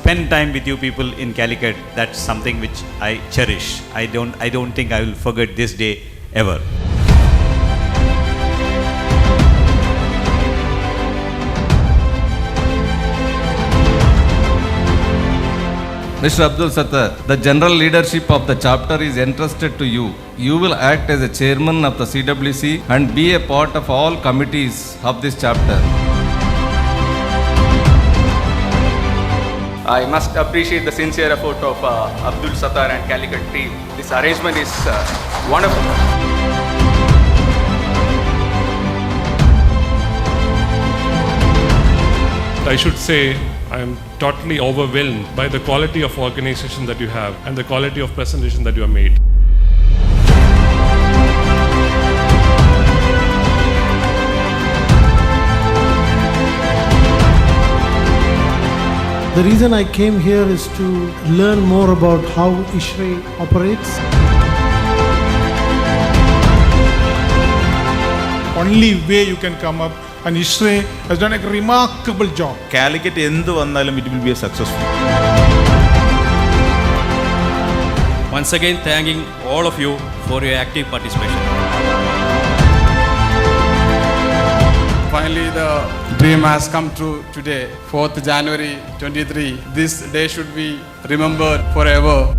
spend time with you people in Calicut, that's something which I cherish. I don't think I will forget this day ever. Mr. Abdul Sattar, the general leadership of the chapter is entrusted to you. You will act as a chairman of the CWC and be a part of all committees of this chapter. I must appreciate the sincere effort of Abdul Sattar and Calicut team. This arrangement is wonderful. I should say I am totally overwhelmed by the quality of organization that you have and the quality of presentation that you have made. The reason I came here is to learn more about how Ishrae operates. Only way you can come up, and Ishrae has done a remarkable job. Calicut endu vannalum it will be a successful. Once again, thanking all of you for your active participation. Finally, the dream has come true today, 4th January 23. This day should be remembered forever.